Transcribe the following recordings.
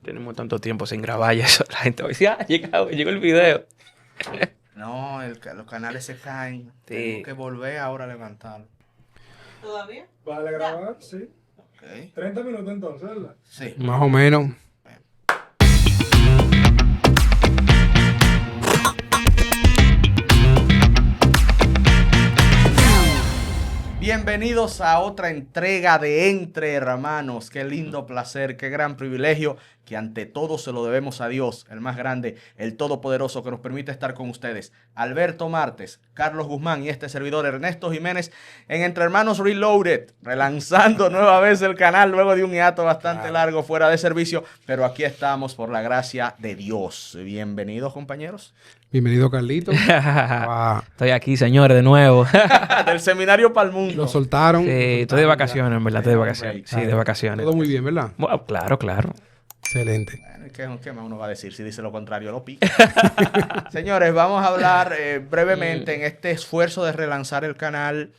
tenemos tanto tiempo sin grabar y eso. La gente va a decir, llegó el video. No, los canales se caen. Sí. Tengo que volver ahora a levantarlo. ¿Todavía? ¿Vale grabar? Sí. Ok. 30 minutos entonces, ¿verdad? Sí. Más o menos. Bienvenidos a otra entrega de Entre Hermanos. Qué lindo placer, qué gran privilegio, que ante todo se lo debemos a Dios, el más grande, el todopoderoso, que nos permite estar con ustedes. Alberto Martes, Carlos Guzmán y este servidor Ernesto Jiménez en Entre Hermanos Reloaded, relanzando nueva vez el canal luego de un hiato bastante largo fuera de servicio, pero aquí estamos por la gracia de Dios. Bienvenidos, compañeros. Bienvenido, Carlito. Ah, Estoy aquí, señores, de nuevo. Del seminario para el mundo. lo soltaron. Sí, estoy de vacaciones, en verdad, estoy de vacaciones. Sí, de vacaciones. Todo muy bien, ¿verdad? Bueno, claro. Excelente. Bueno, ¿qué más uno va a decir? Si dice lo contrario, lo pica. Señores, vamos a hablar brevemente en este esfuerzo de relanzar el canal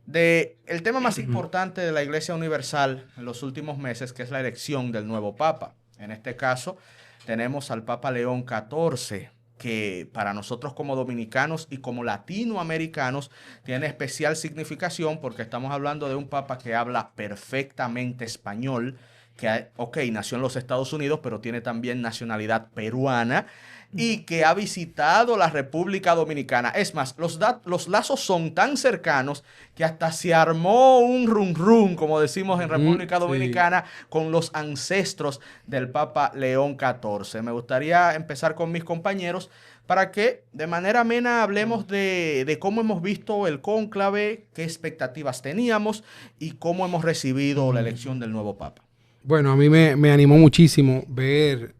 de el tema más importante de la Iglesia Universal en los últimos meses, que es la elección del nuevo Papa. En este caso, tenemos al Papa León XIV, que para nosotros como dominicanos y como latinoamericanos tiene especial significación porque estamos hablando de un Papa que habla perfectamente español, que, nació en los Estados Unidos, pero tiene también nacionalidad peruana y que ha visitado la República Dominicana. Es más, los lazos son tan cercanos que hasta se armó un rum, como decimos en República Dominicana, con los ancestros del Papa León XIV. Me gustaría empezar con mis compañeros para que de manera amena hablemos de cómo hemos visto el cónclave, qué expectativas teníamos y cómo hemos recibido la elección del nuevo Papa. Bueno, a mí me animó muchísimo ver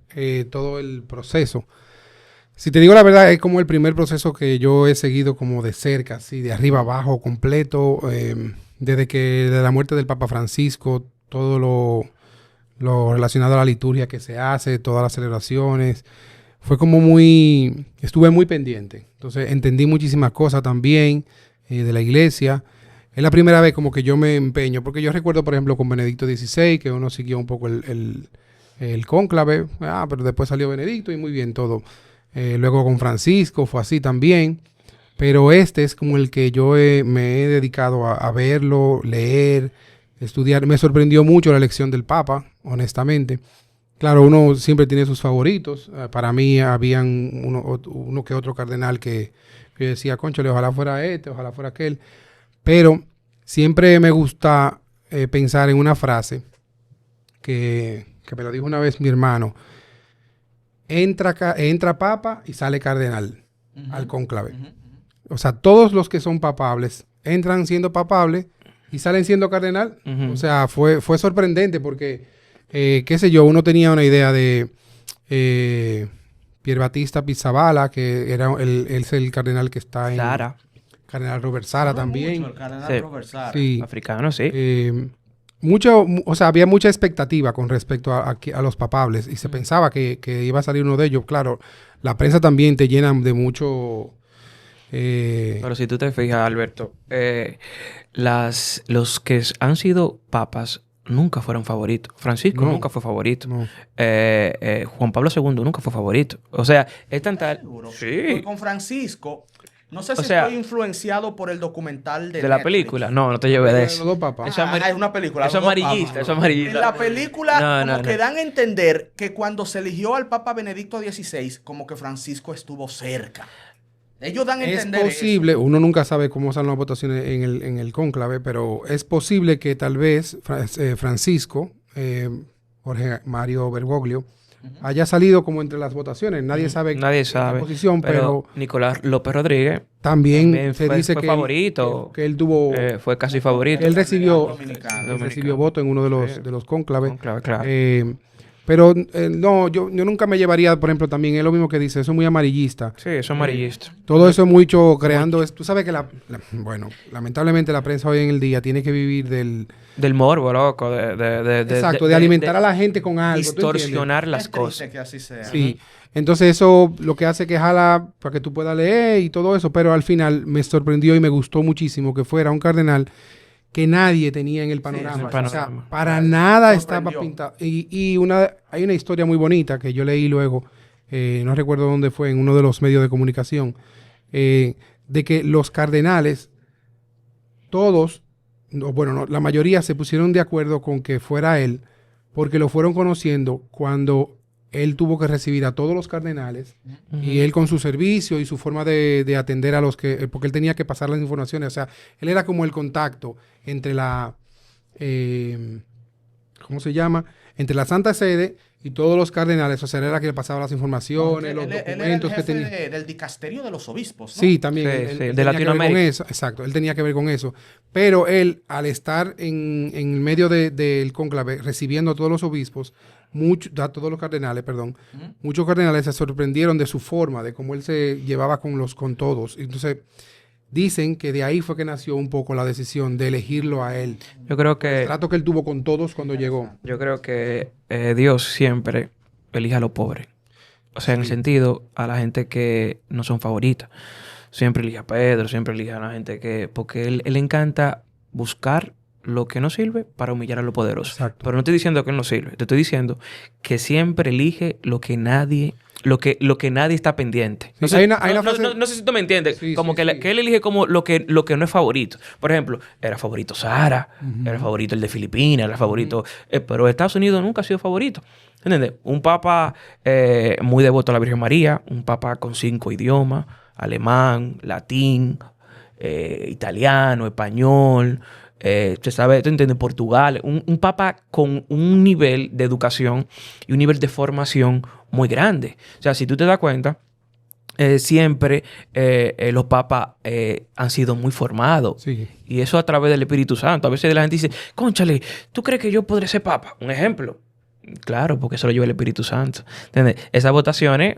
todo el proceso. Si te digo la verdad, es como el primer proceso que yo he seguido como de cerca, así de arriba abajo, completo, desde la muerte del Papa Francisco, todo lo relacionado a la liturgia que se hace, todas las celebraciones. Fue como estuve muy pendiente. Entonces entendí muchísimas cosas también de la iglesia. Es la primera vez como que yo me empeño, porque yo recuerdo, por ejemplo, con Benedicto XVI, que uno siguió un poco el cónclave, pero después salió Benedicto y muy bien todo. Luego con Francisco fue así también, pero este es como el que yo me he dedicado a verlo, leer, estudiar. Me sorprendió mucho la elección del Papa, honestamente. Claro, uno siempre tiene sus favoritos. Para mí habían uno que otro cardenal que yo decía, cónchale, ojalá fuera este, ojalá fuera aquel. Pero siempre me gusta pensar en una frase que me lo dijo una vez mi hermano. Entra papa y sale cardenal al cónclave. O sea, todos los que son papables entran siendo papables y salen siendo cardenal. O sea, fue sorprendente porque, qué sé yo, uno tenía una idea de Pier Battista Pizzaballa, que él es el cardenal que está en... Sara. Cardenal Robert Sara también. Mucho, el cardenal Sí. Robert Sara. Sí. Africano, sí. Había mucha expectativa con respecto a los papables y se pensaba que iba a salir uno de ellos. Claro, la prensa también te llena de mucho... Pero si tú te fijas, Alberto, los que han sido papas nunca fueron favoritos. Francisco No. nunca fue favorito. No. Juan Pablo II nunca fue favorito. O sea, es tan tal... Seguro. Sí. Porque con Francisco, no sé si O sea, estoy influenciado por el documental De la Netflix. película. No te lleves de Los eso. dos papas. Eso Es una película. Eso los dos amarillista, papas. eso amarillista. En la película, No, como que no. dan a entender que cuando se eligió al Papa Benedicto XVI, como que Francisco estuvo cerca. Ellos dan a Es entender posible, uno nunca sabe cómo salen las votaciones en el cónclave, pero es posible que tal vez Francisco, Jorge Mario Bergoglio, haya salido como entre las votaciones. Nadie sabe Nadie la sabe. posición, pero Nicolás López Rodríguez también se fue dice que favorito. que él tuvo... fue casi favorito. Él recibió, dominicano. él recibió voto en uno de los, Sí. de los cónclaves. Claro. Pero no, yo nunca me llevaría, por ejemplo, también es lo mismo que dice, eso es muy amarillista. Sí, eso es amarillista. Todo eso es mucho creando... Tú sabes que bueno, lamentablemente la prensa hoy en el día tiene que vivir del... morbo, loco. Exacto, de alimentar a la gente con algo. ¿tú entiendes? Distorsionar las Es triste cosas. que así sea. Sí. Entonces eso lo que hace que jala para que tú puedas leer y todo eso, pero al final me sorprendió y me gustó muchísimo que fuera un cardenal que nadie tenía en el en panorama. el O sea, panorama. para nada estaba Sorprendió. pintado. Hay una historia muy bonita que yo leí luego, no recuerdo dónde fue, en uno de los medios de comunicación, de que los cardenales, todos, la mayoría se pusieron de acuerdo con que fuera él, porque lo fueron conociendo cuando él tuvo que recibir a todos los cardenales y él con su servicio y su forma de atender a los que, porque él tenía que pasar las informaciones, o sea, él era como el contacto entre ¿cómo se llama? Entre la Santa Sede y todos los cardenales, o sea, él era que le pasaba las informaciones, los Él era el documentos que jefe tenía. del dicasterio de los obispos, ¿no? Sí, también. Sí, él sí, tenía de que ver Latinoamérica. con eso, exacto, él tenía que ver con eso. Pero él, al estar en medio del cónclave, recibiendo a todos los obispos, a todos los cardenales, perdón, muchos cardenales se sorprendieron de su forma, de cómo él se llevaba con todos. Entonces, dicen que de ahí fue que nació un poco la decisión de elegirlo a él. Yo creo El que, trato que él tuvo con todos cuando llegó. Dios siempre elige a los pobres. O sea, en el Sí. sentido, a la gente que no son favoritas. Siempre elige a Pedro, siempre elige a la gente que... Porque él le encanta buscar lo que no sirve para humillar a los poderosos. Exacto. Pero no estoy diciendo que él no sirve. Te estoy diciendo que siempre elige lo que nadie está pendiente. Sí, No sé, hay una frase- no sé si tú me entiendes. Sí, como sí, que, sí. que él elige como lo que no es favorito. Por ejemplo, era favorito Sara, era favorito el de Filipinas, era favorito... pero Estados Unidos nunca ha sido favorito. ¿Entiendes? Un papa muy devoto a la Virgen María, un papa con 5 idiomas, alemán, latín, italiano, español... se sabe, ¿tú entiendes? Portugal, un papa con un nivel de educación y un nivel de formación muy grande. O sea, si tú te das cuenta, siempre los papas han sido muy formados. Sí. Y eso a través del Espíritu Santo. A veces la gente dice, cónchale, ¿tú crees que yo podré ser papa? Un ejemplo. Claro, porque eso lo lleva el Espíritu Santo. ¿Entiendes? Esas votaciones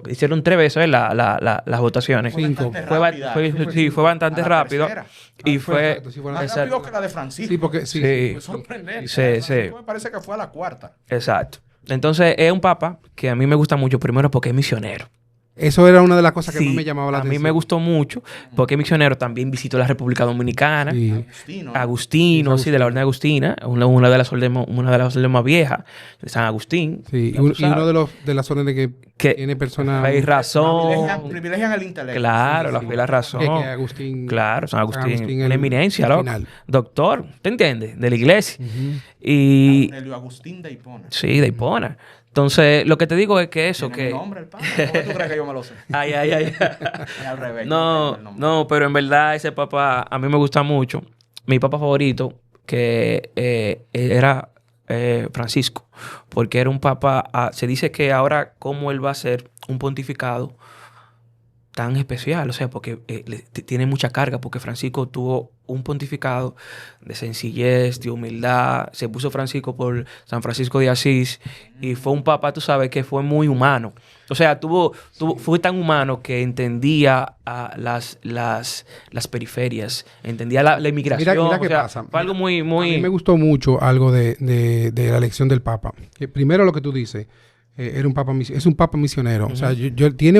hicieron 3 veces las votaciones. Sí. Cinco. Bastante Fue, rápida. fue bastante A la rápido. tercera. Y fue... Exacto, sí, fue Más Exacto. rápido que la de Francisco. Sí, porque sí. Sí. Fue sorprendente. Sí, sí. Me parece que fue a la 4ª. Exacto. Entonces, es un papa que a mí me gusta mucho, primero porque es misionero. Eso era una de las cosas que Sí, más me llamaba la a atención. mí me gustó mucho porque es misionero. También visitó la República Dominicana. Sí. Agustino. Agustino, sí, de la Orden Agustina, una de las órdenes más viejas, de San Agustín. Sí, Ya y tú sabes. uno de las órdenes que tiene personas... Hay razón. Privilegian el intelecto. Claro, Sí, la sí. fe y la razón. que Agustín... Claro, San Agustín, el- una eminencia, el loco. final. Doctor, ¿te entiendes? De la iglesia. Ujú. Y... Cornelio Agustín de Hipona. Sí, de Hipona. Entonces, lo que te digo es que eso, ¿Tiene que... mi nombre el padre? ¿Cómo tú crees que yo me lo sé? Ay, ay, ay. Es al revés. yo No, tengo el nombre. no, pero en verdad ese papa a mí me gusta mucho. Mi papa favorito, que era Francisco, porque era un papa, se dice que ahora como él va a ser un pontificado tan especial, o sea, porque tiene mucha carga, porque Francisco tuvo un pontificado de sencillez, de humildad, se puso Francisco por San Francisco de Asís y fue un papa, tú sabes, que fue muy humano. O sea, fue tan humano que entendía las periferias, entendía la inmigración. Mira o qué sea, pasa. Fue algo muy... A mí me gustó mucho algo de la elección del Papa. Que primero lo que tú dices, era un papa, es un papa misionero. O sea, tiene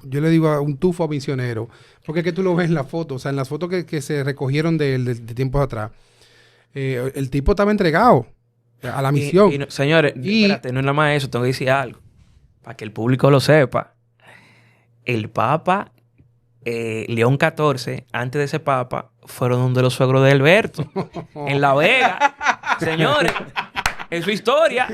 yo le digo un tufo misionero. Porque es que tú lo ves en la foto. O sea, en las fotos que se recogieron de él de tiempos atrás, el tipo estaba entregado a la misión. Señores, Y- espérate, no es nada más eso, tengo que decir algo. Para que el público lo sepa. El Papa León XIV, antes de ese Papa, fueron donde los suegros de Alberto, en La Vega. Señores, en su historia,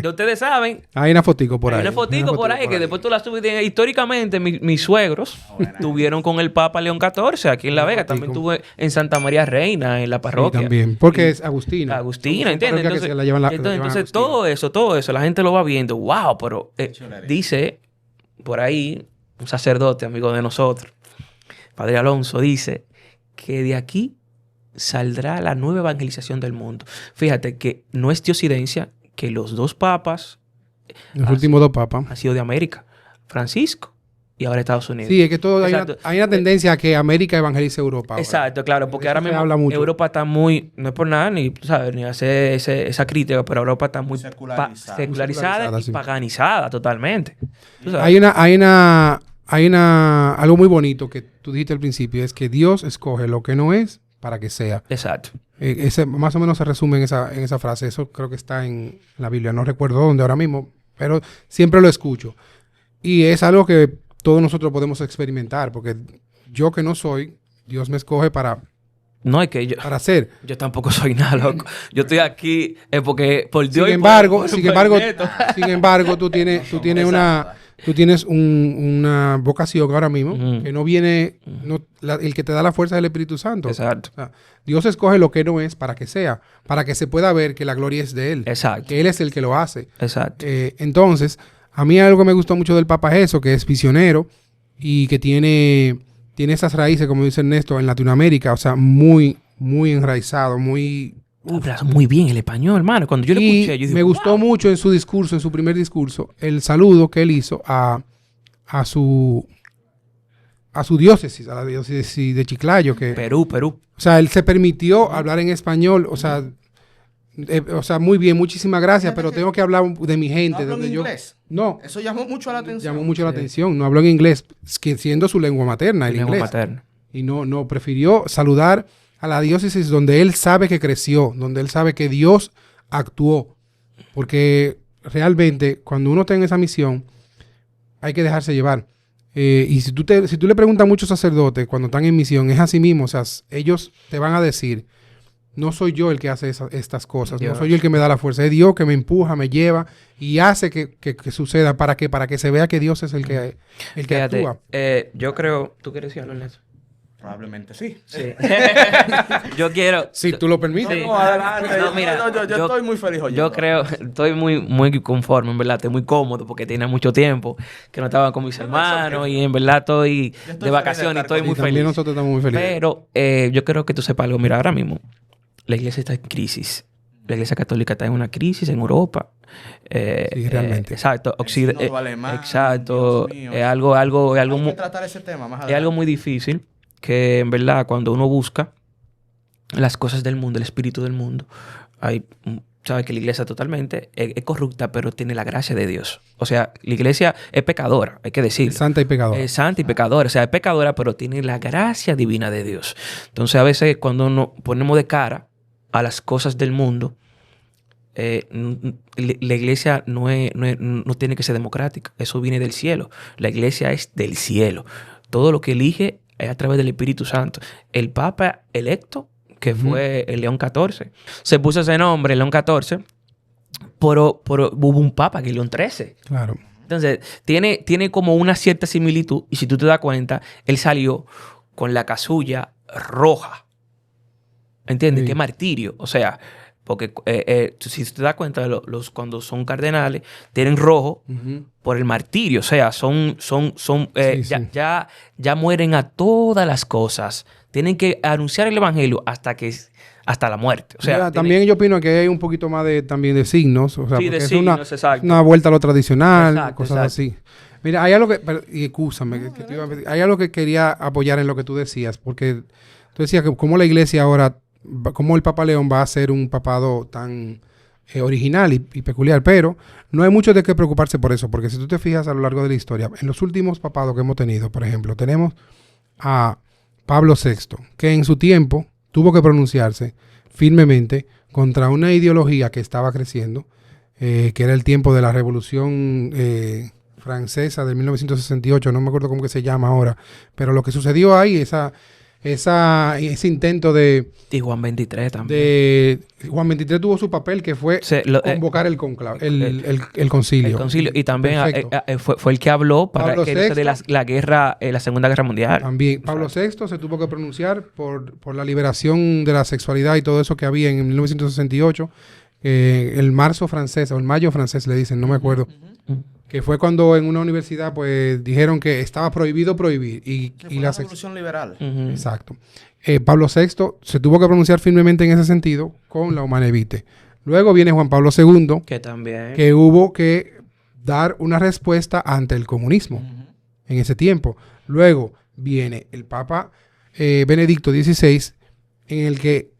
ya ustedes saben, Hay una fotico por hay ahí. una fotico por ahí que después tú la subes. Históricamente, mis suegros tuvieron con el Papa León XIV aquí en La Una Vega. fotico. También tuve en Santa María Reina, en la Sí, parroquia. también. Porque Y- es Agustina. Agustina, Son ¿entiendes? parroquias que se la llevan la llevan a Entonces Agustina. todo eso, la gente lo va viendo. ¡Wow! Pero Chulería. dice por ahí un sacerdote, amigo de nosotros, Padre Alonso, dice que de aquí saldrá la nueva evangelización del mundo. Fíjate que no es diosidencia que los 2 papas Los últimos 2 papas. han sido de América. Francisco y ahora Estados Unidos. Sí, es que todo Exacto. hay una tendencia a que América evangelice Europa. ahora. Exacto, claro, porque De eso ahora se mismo habla mucho. Europa está muy, no es por nada, ni, tú sabes, ni hacer esa crítica, pero Europa está muy Secularizada. secularizada y sí. paganizada totalmente. Tú sabes. Hay algo muy bonito que tú dijiste al principio, es que Dios escoge lo que no es para que sea. Exacto. Ese más o menos se resume en esa frase. Eso creo que está en la Biblia. No recuerdo dónde ahora mismo, pero siempre lo escucho. Y es algo que todos nosotros podemos experimentar, porque yo que no soy, Dios me escoge para hacer. Yo tampoco soy nada, loco. Yo estoy aquí porque por Dios. Sin embargo, tú tienes una vocación ahora mismo que no viene, el que te da la fuerza es el Espíritu Santo. Exacto. O sea, Dios escoge lo que no es para que sea, para que se pueda ver que la gloria es de Él. Exacto. Que Él es el que lo hace. Exacto. Entonces, a mí algo que me gustó mucho del Papa es eso, que es visionario y que tiene esas raíces, como dice Ernesto, en Latinoamérica, o sea, muy, muy enraizado, muy... Hablas muy bien el español, hermano. Cuando yo lo escuché, yo dije, me gustó mucho en su primer discurso, el saludo que él hizo a su diócesis, a la diócesis de Chiclayo. Perú. O sea, él se permitió hablar en español, o sea, muy bien, muchísimas gracias, pero tengo que hablar de mi gente. ¿No hablo en inglés? No. Eso llamó mucho la atención. Llamó mucho la atención. No habló en inglés, siendo su lengua materna, el inglés. Y no, prefirió saludar a la diócesis donde él sabe que creció, donde él sabe que Dios actuó. Porque realmente, cuando uno está en esa misión, hay que dejarse llevar. Y si tú le preguntas a muchos sacerdotes cuando están en misión, es así mismo. O sea, ellos te van a decir, no soy yo el que hace estas cosas, Dios. no soy yo el que me da la fuerza, es Dios que me empuja, me lleva y hace que suceda. ¿Para qué? Para que se vea que Dios es el que actúa. Yo creo... ¿Tú quieres decir algo, Ernesto? Probablemente sí. Yo quiero... Si tú lo permites. No, adelante. No, mira, yo estoy muy feliz oyendo. Yo creo, estoy muy conforme, en verdad, estoy muy cómodo porque tenía mucho tiempo que no estaba con mis hermanos y en verdad estoy de vacaciones y estoy muy feliz. También nosotros estamos muy felices. Pero yo creo que tú sepas algo. Mira, ahora mismo la iglesia está en crisis. La iglesia católica está en una crisis en Europa. Sí, realmente. Exacto. Alemán, exacto. Dios mío. Es algo Hay que tratar ese tema más adelante. Es algo muy difícil que en verdad cuando uno busca las cosas del mundo, el espíritu del mundo, sabes que la iglesia totalmente es corrupta, pero tiene la gracia de Dios. O sea, la iglesia es pecadora, hay que decirlo. Es santa y pecadora. Es santa y pecadora. O sea, es pecadora, pero tiene la gracia divina de Dios. Entonces, a veces cuando nos ponemos de cara a las cosas del mundo, la iglesia no tiene que ser democrática. Eso viene del cielo. La iglesia es del cielo. Todo lo que elige es a través del Espíritu Santo. El Papa electo, que fue el León XIV, se puso ese nombre, León XIV, pero hubo un Papa, que es León XIII. Claro. Entonces, tiene como una cierta similitud. Y si tú te das cuenta, él salió con la casulla roja. ¿Entiendes? Sí. Qué martirio. O sea, porque si te das cuenta, cuando son cardenales, tienen rojo por el martirio. O sea, ya mueren a todas las cosas. Tienen que anunciar el evangelio hasta la muerte. O sea, también yo opino que hay un poquito más también de signos. O sea, sí, de es signos, exacto. una vuelta a lo tradicional, Exacto, cosas exacto. así. Mira, hay algo y excúsame, que te iba a pedir. Hay algo que quería apoyar en lo que tú decías, porque tú decías que cómo la iglesia ahora, cómo el Papa León va a ser un papado tan original y peculiar, pero no hay mucho de qué preocuparse por eso, porque si tú te fijas a lo largo de la historia, en los últimos papados que hemos tenido, por ejemplo, tenemos a Pablo VI, que en su tiempo tuvo que pronunciarse firmemente contra una ideología que estaba creciendo, que era el tiempo de la Revolución Francesa de 1968, no me acuerdo cómo que se llama ahora, pero lo que sucedió ahí, ese intento de... Y Juan XXIII también. Juan XXIII tuvo su papel, que fue convocar el conclave, el concilio. El concilio. Y también Perfecto. fue el que habló para Pablo que no se dé la guerra, la Segunda Guerra Mundial. También. Pablo VI se tuvo que pronunciar por la liberación de la sexualidad y todo eso que había en 1968. El marzo francés, o el mayo francés le dicen, no me acuerdo. Que fue cuando en una universidad pues dijeron que estaba prohibido prohibir. Y la revolución liberal. Exacto. Pablo VI se tuvo que pronunciar firmemente en ese sentido con la Humanae Vitae. Luego viene Juan Pablo II, que también que hubo que dar una respuesta ante el comunismo en ese tiempo. Luego viene el Papa Benedicto XVI, en el que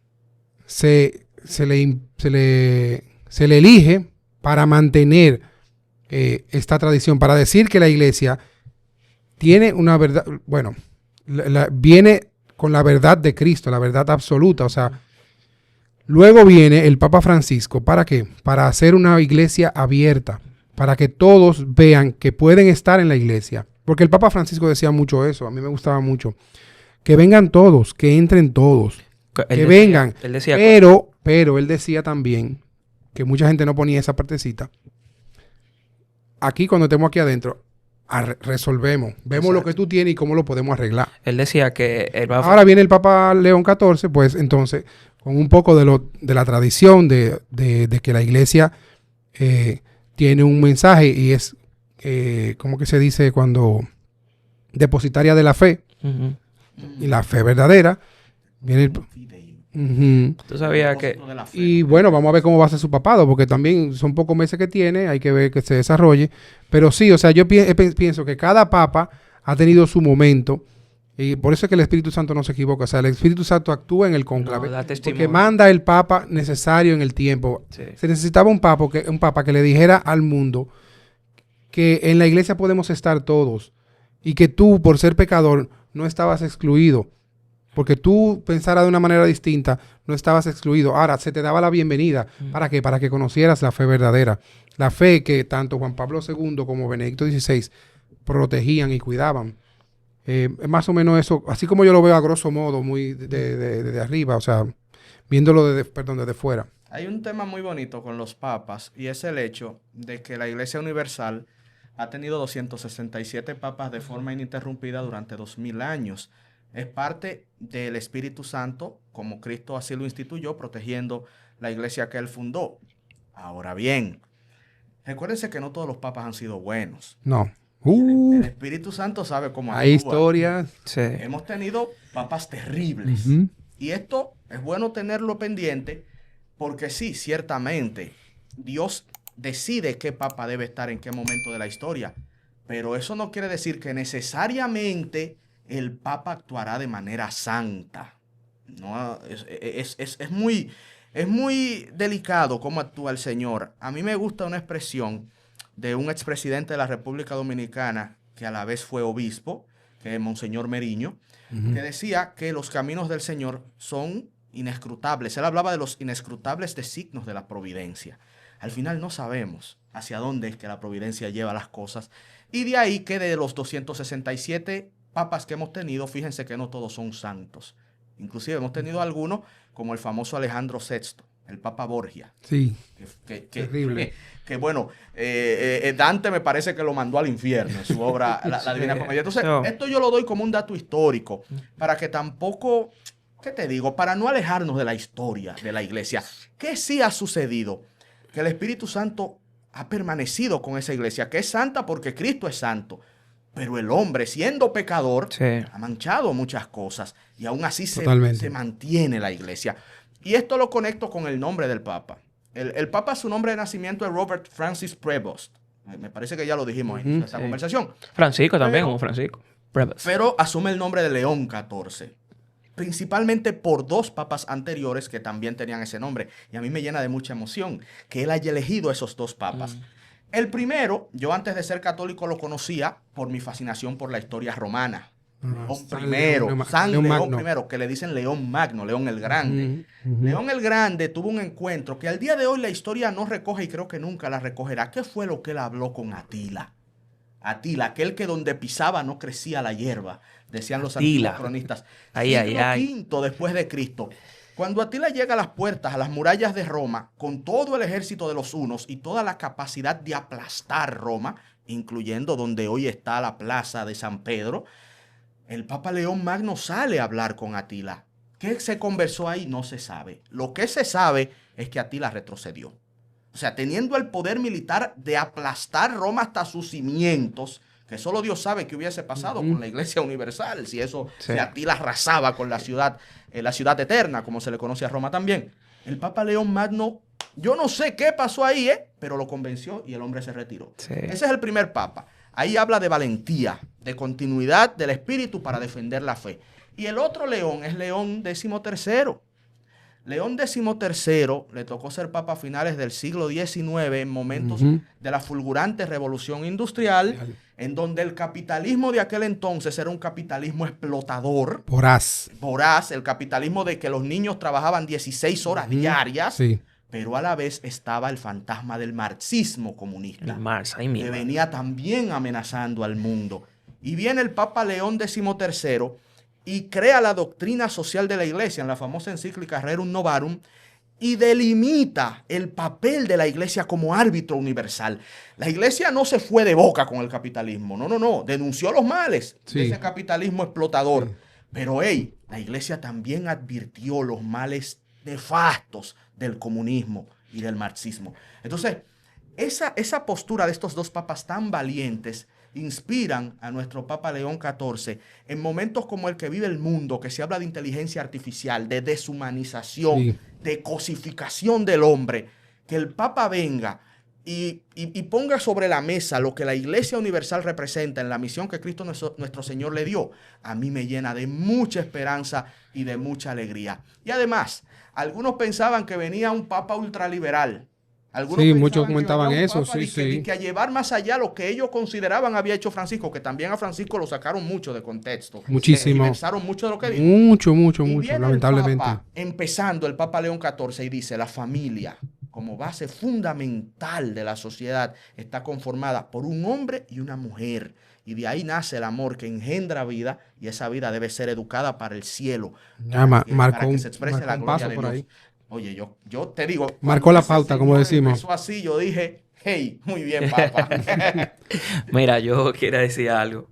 se le elige para mantener esta tradición, para decir que la iglesia tiene una verdad, bueno, viene con la verdad de Cristo, la verdad absoluta. O sea, luego viene el Papa Francisco. ¿Para qué? Para hacer una iglesia abierta, para que todos vean que pueden estar en la iglesia. Porque el Papa Francisco decía mucho eso, a mí me gustaba mucho. Que vengan todos, que entren todos, que vengan. Él decía, pero él decía también, que mucha gente no ponía esa partecita. Aquí, cuando estemos aquí adentro, resolvemos. Vemos lo que tú tienes y cómo lo podemos arreglar. él decía que Ahora viene el Papa León XIV, pues entonces, con un poco de la tradición de que la iglesia tiene un mensaje y es, ¿cómo que se dice? Cuando depositaria de la fe, Ujú. y la fe verdadera, viene el... Ujú. Tú sabías que... Y bueno, vamos a ver cómo va a ser su papado, porque también son pocos meses que tiene, hay que ver que se desarrolle. Pero sí, o sea, yo pienso que cada papa ha tenido su momento, y por eso es que el Espíritu Santo no se equivoca. O sea, el Espíritu Santo actúa en el cónclave, No, da porque testimonio. manda el papa necesario en el tiempo. Sí. Se necesitaba un papa que le dijera al mundo que en la iglesia podemos estar todos, y que tú, por ser pecador, no estabas excluido. Porque tú pensaras de una manera distinta, no estabas excluido. Ahora, se te daba la bienvenida. ¿Para qué? Para que conocieras la fe verdadera. La fe que tanto Juan Pablo II como Benedicto XVI protegían y cuidaban. Es más o menos eso, así como yo lo veo a grosso modo, muy de arriba, o sea, viéndolo desde fuera. Hay un tema muy bonito con los papas y es el hecho de que la Iglesia Universal ha tenido 267 papas de forma ininterrumpida durante 2000 años. Es parte del Espíritu Santo, como Cristo así lo instituyó, protegiendo la iglesia que él fundó. Ahora bien, recuérdense que no todos los papas han sido buenos. No. El Espíritu Santo sabe cómo Hay actúa. historias. Sí. Hemos tenido papas terribles. Ujú. Y esto es bueno tenerlo pendiente porque sí, ciertamente, Dios decide qué papa debe estar en qué momento de la historia. Pero eso no quiere decir que necesariamente el papa actuará de manera santa. No, es muy delicado cómo actúa el Señor. A mí me gusta una expresión de un expresidente de la República Dominicana que a la vez fue obispo, que es Monseñor Meriño, que decía que los caminos del Señor son inescrutables. Él hablaba de los inescrutables designios de la providencia. Al final no sabemos hacia dónde es que la providencia lleva las cosas. Y de ahí que de los 267 papas que hemos tenido, fíjense que no todos son santos. Inclusive hemos tenido algunos como el famoso Alejandro VI, el Papa Borgia. Sí. Terrible. Que bueno, Dante me parece que lo mandó al infierno en su obra La Divina Comedia. Entonces, esto yo lo doy como un dato histórico, para que tampoco, ¿qué te digo? Para no alejarnos de la historia de la iglesia. ¿Qué sí ha sucedido? Que el Espíritu Santo ha permanecido con esa iglesia, que es santa porque Cristo es santo. Pero el hombre, siendo pecador, ha manchado muchas cosas. Y aún así se mantiene la iglesia. Y esto lo conecto con el nombre del Papa. El Papa, su nombre de nacimiento es Robert Francis Prevost. Me parece que ya lo dijimos en esta conversación. Francisco también, como Francisco. Prevost. Pero asume el nombre de León XIV. Principalmente por dos papas anteriores que también tenían ese nombre. Y a mí me llena de mucha emoción que él haya elegido esos dos papas. El primero, yo antes de ser católico lo conocía por mi fascinación por la historia romana. San León I, que le dicen León Magno, León el Grande. León el Grande tuvo un encuentro que al día de hoy la historia no recoge y creo que nunca la recogerá. ¿Qué fue lo que él habló con Atila? Atila, aquel que donde pisaba no crecía la hierba, decían los antiguos cronistas. Siglo V después de Cristo. Cuando Atila llega a las puertas, a las murallas de Roma, con todo el ejército de los hunos y toda la capacidad de aplastar Roma, incluyendo donde hoy está la plaza de San Pedro, el Papa León Magno sale a hablar con Atila. ¿Qué se conversó ahí? No se sabe. Lo que se sabe es que Atila retrocedió. O sea, teniendo el poder militar de aplastar Roma hasta sus cimientos, que solo Dios sabe qué hubiese pasado con la Iglesia Universal, si Atila arrasaba con la ciudad eterna, como se le conoce a Roma también. El Papa León Magno, yo no sé qué pasó ahí, pero lo convenció y el hombre se retiró. Sí. Ese es el primer Papa. Ahí habla de valentía, de continuidad del espíritu para defender la fe. Y el otro León es León XIII. León XIII le tocó ser papa a finales del siglo XIX, en momentos de la fulgurante revolución industrial, en donde el capitalismo de aquel entonces era un capitalismo explotador. Voraz. Voraz, el capitalismo de que los niños trabajaban 16 horas diarias, Sí. pero a la vez estaba el fantasma del marxismo comunista, El Marx, ahí que mismo. venía también amenazando al mundo. Y viene el Papa León XIII y crea la doctrina social de la Iglesia en la famosa encíclica Rerum Novarum y delimita el papel de la Iglesia como árbitro universal. La Iglesia no se fue de boca con el capitalismo, no. Denunció los males de ese capitalismo explotador. Pero, la Iglesia también advirtió los males nefastos del comunismo y del marxismo. Entonces, esa postura de estos dos papas tan valientes inspiran a nuestro Papa León XIV en momentos como el que vive el mundo, que se habla de inteligencia artificial, de deshumanización, de cosificación del hombre, que el Papa venga y ponga sobre la mesa lo que la Iglesia Universal representa en la misión que Cristo nuestro Señor le dio, a mí me llena de mucha esperanza y de mucha alegría. Y además, algunos pensaban que venía un Papa ultraliberal. Algunos muchos comentaban eso, que a llevar más allá lo que ellos consideraban había hecho Francisco, que también a Francisco lo sacaron mucho de contexto. Muchísimo. Pensaron mucho de lo que dijo. Mucho, Viene lamentablemente. Empezando el Papa León XIV y dice, la familia, como base fundamental de la sociedad, está conformada por un hombre y una mujer. Y de ahí nace el amor que engendra vida, y esa vida debe ser educada para el cielo, para que se exprese la gloria de Dios. Oye, yo te digo... Marcó la pauta, como decimos. Empezó así, yo dije, hey, muy bien, papá. Mira, yo quiero decir algo.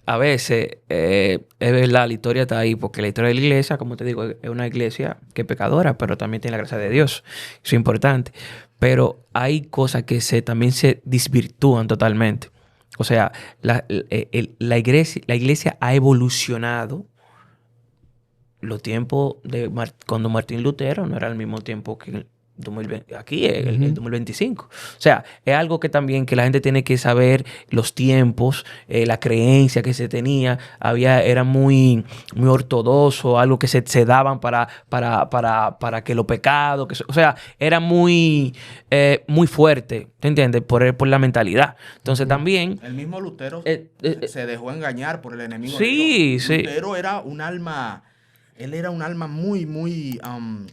A veces, es verdad, la historia está ahí, porque la historia de la iglesia, como te digo, es una iglesia que es pecadora, pero también tiene la gracia de Dios. Eso es importante. Pero hay cosas que también se desvirtúan totalmente. O sea, la iglesia ha evolucionado. Los tiempos de cuando Martín Lutero no era el mismo tiempo que el 2020, aquí el 2025. O sea, es algo que también que la gente tiene que saber los tiempos, la creencia que se tenía, era muy ortodoxo, algo que se daban para que los pecados, o sea, era muy fuerte, ¿te entiendes? Por la mentalidad. Entonces también... El mismo Lutero se dejó engañar por el enemigo. Sí, sí. Lutero era un alma... Él era un alma muy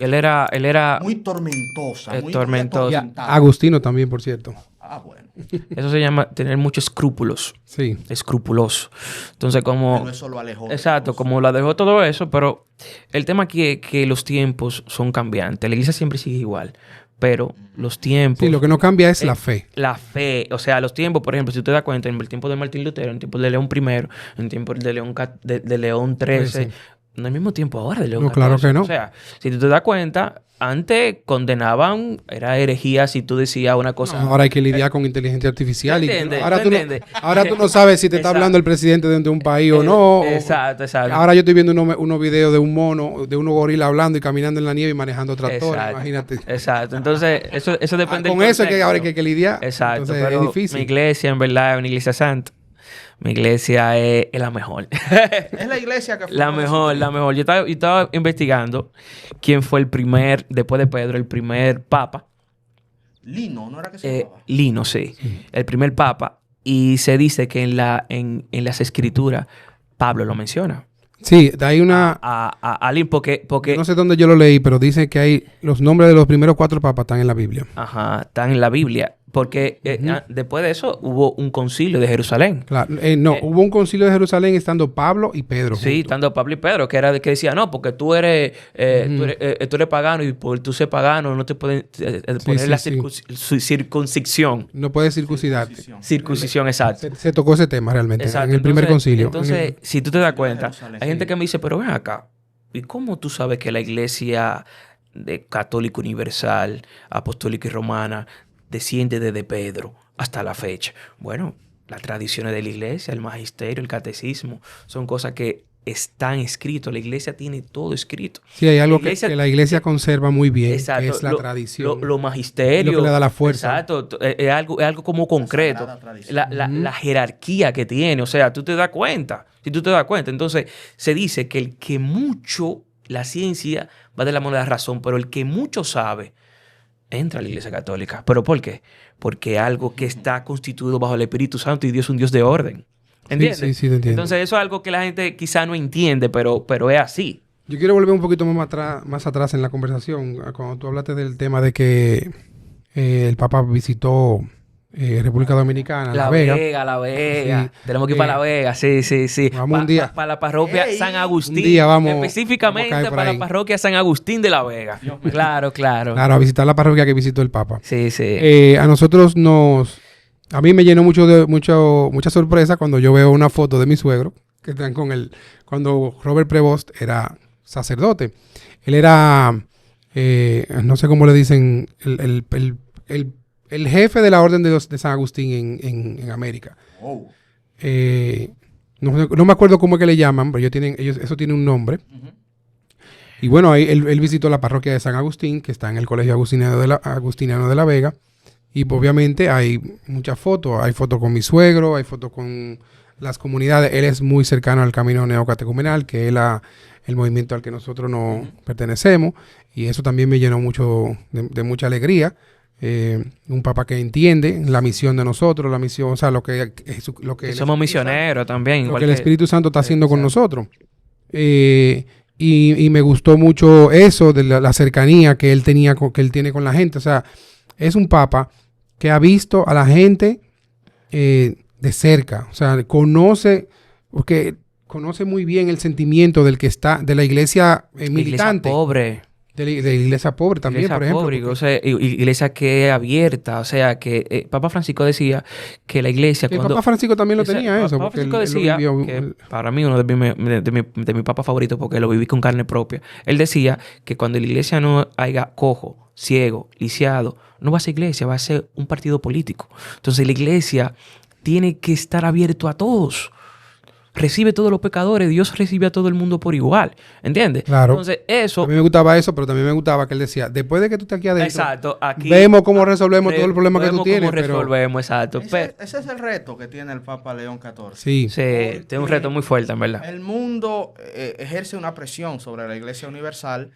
él era muy tormentosa. Muy tormentosa. Agustino también, por cierto. Bueno. Eso se llama tener muchos escrúpulos. Sí. Escrupuloso. Entonces, como... Pero eso lo alejó. Exacto, como lo dejó todo eso, pero el tema aquí es que los tiempos son cambiantes. La iglesia siempre sigue igual, pero los tiempos... Sí, lo que no cambia es la fe. La fe. O sea, los tiempos, por ejemplo, si usted da cuenta, en el tiempo de Martín Lutero, en el tiempo de León I, en el tiempo de León XIII... No al mismo tiempo ahora de León XIV. Claro que no. O sea, si tú te das cuenta, antes condenaban, era herejía si tú decías una cosa. No, ahora hay que lidiar con inteligencia artificial. Ahora tú no sabes si te está hablando el presidente de un país o no. Exacto. Ahora yo estoy viendo unos videos de un mono, de unos gorilas hablando y caminando en la nieve y manejando tractores. Imagínate. Exacto. Entonces, eso depende con eso es que ahora hay que lidiar. Exacto. Entonces, pero es difícil. Mi iglesia, en verdad, es una iglesia santa. Mi iglesia es la mejor. Es la iglesia que fue la mejor. Yo estaba investigando quién fue el primer, después de Pedro, el primer papa. Lino, ¿no era que se llamaba? Lino, sí. El primer papa. Y se dice que en las escrituras Pablo lo menciona. Sí, hay una... porque... No sé dónde yo lo leí, pero dice que hay los nombres de los primeros 4 papas están en la Biblia. Ajá, están en la Biblia. Porque después de eso hubo un concilio de Jerusalén. Claro, hubo un concilio de Jerusalén estando Pablo y Pedro. Sí, estando Pablo y Pedro, que era que decía, no, porque tú eres pagano y por tú ser pagano no te pueden poner circuncisión. No puedes circuncidarte. Circuncisión, exacto. Se tocó ese tema realmente en el primer concilio. Entonces, si tú te das cuenta, hay gente que me dice, pero ven acá, ¿y cómo tú sabes que la iglesia católica universal, apostólica y romana desciende desde Pedro hasta la fecha? Bueno, las tradiciones de la iglesia, el magisterio, el catecismo, son cosas que están escritas. La iglesia tiene todo escrito. Sí, hay algo que la iglesia conserva muy bien, exacto, que es la tradición. Lo magisterio. Lo que le da la fuerza. Exacto. Es algo como concreto. La jerarquía que tiene. O sea, tú te das cuenta. Si tú te das cuenta. Entonces, se dice que el que mucho la ciencia va de la mano de la razón, pero el que mucho sabe entra a la Iglesia Católica. ¿Pero por qué? Porque algo que está constituido bajo el Espíritu Santo y Dios es un Dios de orden. ¿Entiendes? Sí, te entiendo. Entonces eso es algo que la gente quizá no entiende, pero es así. Yo quiero volver un poquito más atrás en la conversación, cuando tú hablaste del tema de que el Papa visitó República Dominicana, La Vega. La Vega. Sí. Tenemos que ir para La Vega, sí. Vamos un día. Para la parroquia Ey, San Agustín. un día vamos a específicamente caer por para ahí. la parroquia San Agustín de La Vega. Claro. Claro, a visitar la parroquia que visitó el Papa. Sí. A nosotros a mí me llenó mucha sorpresa cuando yo veo una foto de mi suegro, que están cuando Robert Prevost era sacerdote. Él era, no sé cómo le dicen, el jefe de la Orden de San Agustín en América. Oh. No me acuerdo cómo es que le llaman, pero eso tiene un nombre. Ujú. Y bueno, ahí él visitó la parroquia de San Agustín, que está en el Colegio Agustiniano de La Vega. Y obviamente hay muchas fotos. Hay fotos con mi suegro, hay fotos con las comunidades. Él es muy cercano al camino neocatecumenal, que es el movimiento al que nosotros nos pertenecemos. Y eso también me llenó mucho de mucha alegría. Un papa que entiende la misión de nosotros, la misión, o sea, lo que Somos misioneros también. lo que el Espíritu Santo está haciendo con nosotros. Y me gustó mucho eso de la cercanía que él tiene con la gente. O sea, es un papa que ha visto a la gente de cerca. O sea, conoce muy bien el sentimiento del que está, de la iglesia militante. Iglesia pobre. De la iglesia pobre también, Iglesia por ejemplo. pobre, o sea, iglesia que es abierta. O sea, que Papa Francisco decía que la iglesia... El Papa Francisco también lo tenía eso. Papa Porque Francisco decía, que para mí uno de mis papas favoritos, porque lo viví con carne propia. Él decía que cuando la iglesia no haya cojo, ciego, lisiado, no va a ser iglesia, va a ser un partido político. Entonces la iglesia tiene que estar abierto a todos. Recibe a todos los pecadores, Dios recibe a todo el mundo por igual. ¿Entiendes? Claro. Entonces, eso... A mí me gustaba eso, pero también me gustaba que él decía, después de que tú estés aquí adentro, Exacto. Aquí vemos cómo resolvemos todo el problema que tú tienes. Cómo resolvemos, exacto. Ese es el reto que tiene el Papa León XIV. Sí. Sí, tiene un reto muy fuerte, en verdad. El mundo ejerce una presión sobre la Iglesia Universal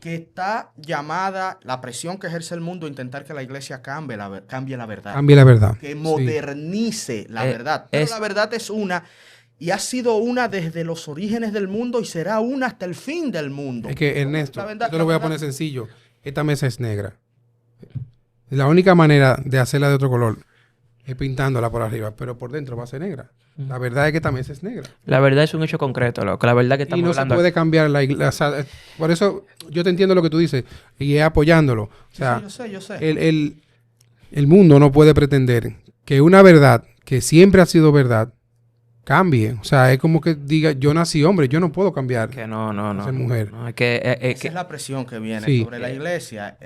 que está llamada, la presión que ejerce el mundo, a intentar que la Iglesia cambie la verdad. Cambie la verdad. Que Sí. modernice la verdad. Pero la verdad es una, y ha sido una desde los orígenes del mundo y será una hasta el fin del mundo. Es que, Ernesto, La verdad- yo te lo voy a la poner verdad- sencillo. Esta mesa es negra. La única manera de hacerla de otro color es pintándola por arriba, pero por dentro va a ser negra. La verdad es que esta mesa es negra. La verdad es un hecho concreto, loco. La verdad que estamos Y no se hablando... puede cambiar la iglesia. O sea, por eso yo te entiendo lo que tú dices y es apoyándolo. O sea, yo sé. el mundo no puede pretender que una verdad que siempre ha sido verdad cambie. O sea, es como que diga, yo nací hombre, yo no puedo cambiar. Que no. Ser mujer. No, es que... Esa es la presión que viene Sí. sobre la iglesia.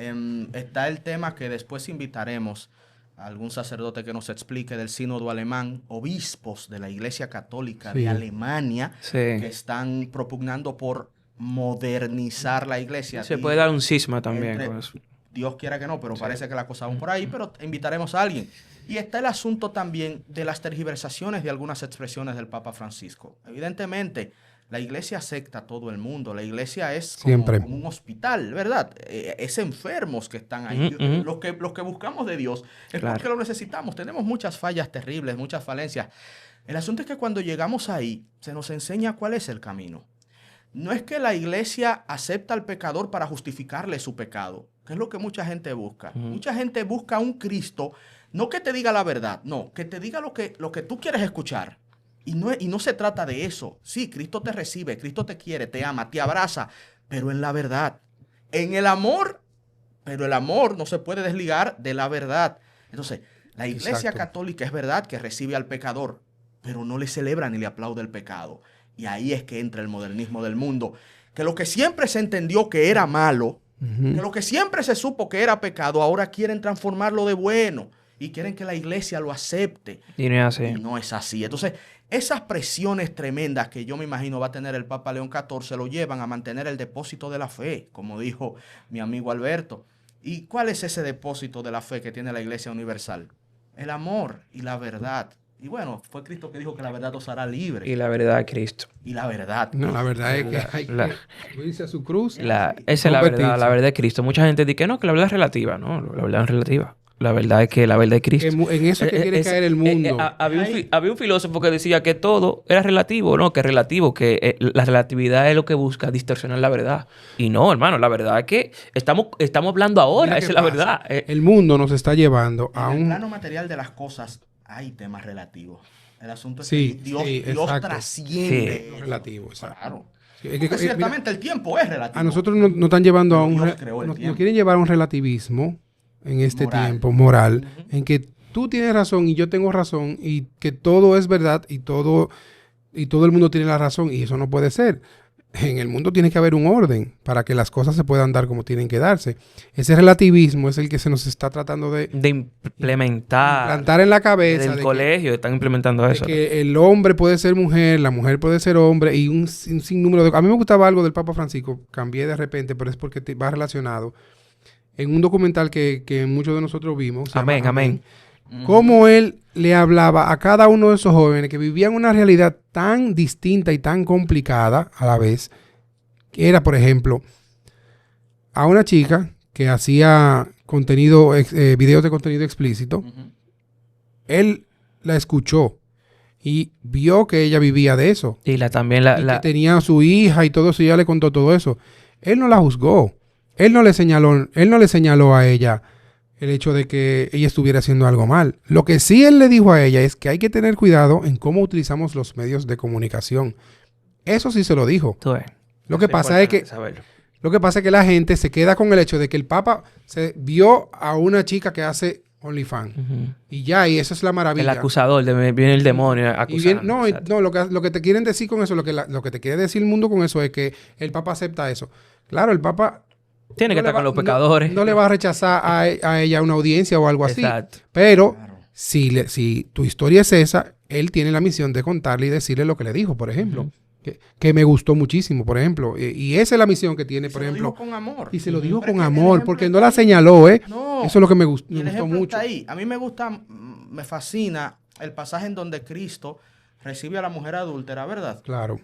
Está el tema que después invitaremos a algún sacerdote que nos explique del sínodo alemán, obispos de la Iglesia Católica Sí. de Alemania, Sí. que están propugnando por modernizar la iglesia. Se Y puede dar un cisma también entre- con eso. Dios quiera que no, pero parece que la cosa va por ahí, pero invitaremos a alguien. Y está el asunto también de las tergiversaciones de algunas expresiones del Papa Francisco. Evidentemente, la iglesia acepta a todo el mundo. La iglesia es Siempre. como un hospital, ¿verdad? Es enfermos que están ahí. Ujú. Los que buscamos de Dios es Claro. porque lo necesitamos. Tenemos muchas fallas terribles, muchas falencias. El asunto es que cuando llegamos ahí, se nos enseña cuál es el camino. No es que la iglesia acepta al pecador para justificarle su pecado, que es lo que mucha gente busca. Mucha gente busca un Cristo, no que te diga la verdad, no, que te diga lo que tú quieres escuchar. Y no se trata de eso. Sí, Cristo te recibe, Cristo te quiere, te ama, te abraza, pero en la verdad. En el amor, pero el amor no se puede desligar de la verdad. Entonces, la iglesia Exacto. católica es verdad que recibe al pecador, pero no le celebra ni le aplaude el pecado. Y ahí es que entra el modernismo del mundo. Que lo que siempre se entendió que era malo, que lo que siempre se supo que era pecado, ahora quieren transformarlo de bueno. Y quieren que la iglesia lo acepte. Y no es Y así. no es así. Entonces, esas presiones tremendas que yo me imagino va a tener el Papa León XIV lo llevan a mantener el depósito de la fe, como dijo mi amigo Alberto. ¿Y cuál es ese depósito de la fe que tiene la Iglesia Universal? El amor y la verdad. Y bueno, fue Cristo que dijo que la verdad os hará libre. Y la verdad es Cristo. Y la verdad. No, la verdad es que hay la- que irse a su cruz. Esa es la verdad, Convertirse. la verdad es Cristo. Mucha gente dice que no, que la verdad es relativa. No, la verdad es relativa. La verdad es que la verdad es Cristo. En eso es que quiere caer el mundo. Había un filósofo que decía que todo era relativo, ¿no? Que es relativo, que la relatividad es lo que busca distorsionar la verdad. Y no, hermano, la verdad es que estamos hablando ahora, Mira esa qué es la pasa. verdad. El mundo nos está llevando a En el un... plano material de las cosas hay temas relativos. El asunto es Sí, que Dios, sí, Dios exacto. trasciende. Sí. eso. Relativo, exacto. Claro. Sí, es que- Porque mira, ciertamente el tiempo es relativo. a nosotros nos están llevando a Pero un... Dios creó el Nos tiempo. quieren llevar a un relativismo en este Moral. tiempo moral, Ujú. en que tú tienes razón y yo tengo razón y que todo es verdad y todo el mundo tiene la razón y eso no puede ser. En el mundo tiene que haber un orden para que las cosas se puedan dar como tienen que darse. Ese relativismo es el que se nos está tratando de De implementar. plantar en la cabeza Desde de el que- colegio están implementando de eso. que el hombre puede ser mujer, la mujer puede ser hombre y un sinnúmero de... A mí me gustaba algo del Papa Francisco, cambié de repente, pero es porque va relacionado. En un documental que muchos de nosotros vimos. se llama Amén, amén. Cómo él le hablaba a cada uno de esos jóvenes que vivían una realidad tan distinta y tan complicada a la vez, que era, por ejemplo, a una chica que hacía videos de contenido explícito, Ujú. él la escuchó y vio que ella vivía de eso. Y también Y que tenía a su hija y todo eso, y ella le contó todo eso. Él no la juzgó. Él no le señaló a ella el hecho de que ella estuviera haciendo algo mal. Lo que sí él le dijo a ella es que hay que tener cuidado en cómo utilizamos los medios de comunicación. Eso sí se lo dijo. Tú ves. Lo que pasa es que la gente se queda con el hecho de que el Papa se vio a una chica que hace OnlyFans. Ujú. Y ya, y eso es la maravilla. El acusador, viene el demonio Y bien, acusando. Exacto. lo que te quieren decir con eso, lo que te quiere decir el mundo con eso es que el Papa acepta eso. Claro, el Papa Tiene que no le estar con va- los pecadores. No le va a rechazar a ella una audiencia o algo así. Exacto. Pero Claro. si tu historia es esa, él tiene la misión de contarle y decirle lo que le dijo, por ejemplo. Que me gustó muchísimo, por ejemplo. Y esa es la misión que tiene, Y por se lo ejemplo. dijo con amor. Y se lo dijo Pero con es que el amor, ejemplo porque está no la ahí. señaló, ¿eh? No. Eso es lo que me Y gustó el ejemplo mucho. está ahí. A mí me gusta, me fascina el pasaje en donde Cristo recibe a la mujer adúltera, ¿verdad? Claro.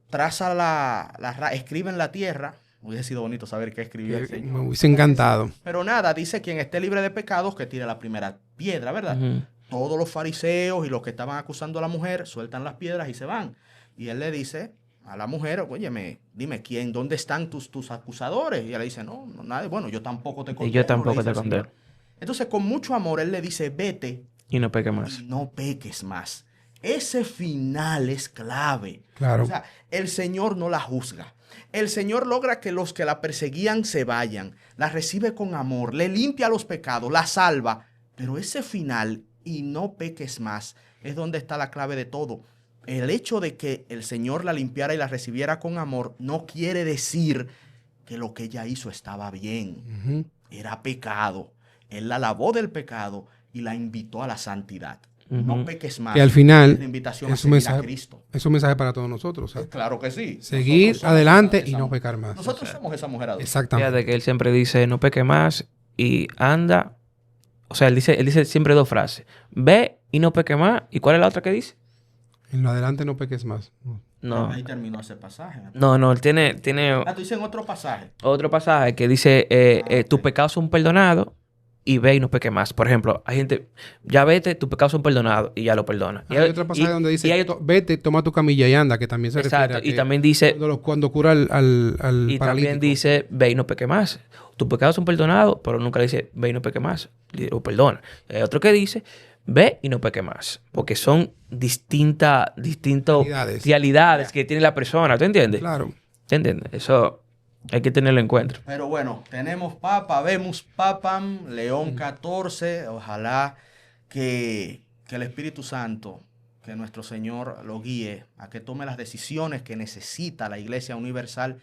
Traza escribe en la tierra. Hubiese sido bonito saber qué escribió el Señor. Me hubiese encantado. Pero nada, dice quien esté libre de pecados que tire la primera piedra, ¿verdad? Ujú. Todos los fariseos y los que estaban acusando a la mujer sueltan las piedras y se van. Y él le dice a la mujer, óyeme, dime, ¿dónde están tus acusadores? Y ella le dice, no, nadie. Bueno, yo tampoco te condeno. Y yo tampoco le dice te el Señor. condeno. Entonces, con mucho amor, él le dice, vete Y no peque más. y no peques más. Ese final es clave. Claro. O sea, el Señor no la juzga. El Señor logra que los que la perseguían se vayan. La recibe con amor, le limpia los pecados, la salva. Pero ese final, y no peques más, es donde está la clave de todo. El hecho de que el Señor la limpiara y la recibiera con amor no quiere decir que lo que ella hizo estaba bien. Ujú. Era pecado. Él la lavó del pecado y la invitó a la santidad. Ujú. No peques más. Que al final Es la invitación a es un seguir a mensaje, Cristo. es un mensaje para todos nosotros. O sea, Claro que sí. seguir Nosotros somos adelante esa y no mujer. pecar más. Nosotros somos esa mujer adulta. Exactamente. Fíjate que él siempre dice, no peque más y anda. O sea, él dice siempre dos frases. Ve y no peque más. ¿Y cuál es la otra que dice? En lo adelante no peques más. No. Ahí terminó ese pasaje. No, él tiene Tú dices en otro pasaje. otro pasaje que dice, tus pecados son perdonados y ve y no peque más. Por ejemplo, hay gente, ya vete, tus pecados son perdonados y ya lo perdona. Hay otro pasaje donde dice, y hay- vete, toma tu camilla y anda, que también se exacto, refiere a y que también dice, cuando cura al y paralítico. también dice, ve y no peque más. Tus pecados son perdonados, pero nunca le dice, ve y no peque más. O perdona. Hay otro que dice, ve y no peque más. Porque son distintas realidades que tiene la persona. ¿Tú entiendes? Claro. ¿Te entiendes? Eso hay que tenerlo en cuenta. Pero bueno, tenemos Papa, vemos Papam, León XIV. Ojalá que el Espíritu Santo, que nuestro Señor lo guíe a que tome las decisiones que necesita la Iglesia Universal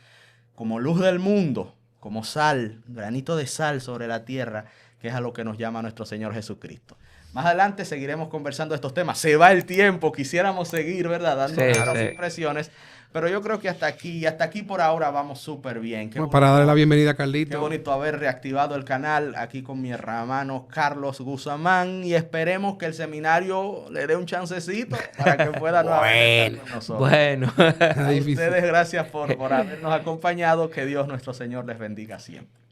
como luz del mundo, como sal, granito de sal sobre la tierra, que es a lo que nos llama nuestro Señor Jesucristo. Más adelante seguiremos conversando de estos temas. Se va el tiempo, quisiéramos seguir, ¿verdad? Dando nuestras impresiones. Pero yo creo que hasta aquí por ahora vamos súper bien. Bueno, para darle la bienvenida a Carlito. Qué bonito haber reactivado el canal aquí con mi hermano Carlos Guzamán. Y esperemos que el seminario le dé un chancecito para que pueda nuevamente estar con nosotros. Bueno. A ustedes gracias por habernos acompañado. Que Dios nuestro Señor les bendiga siempre.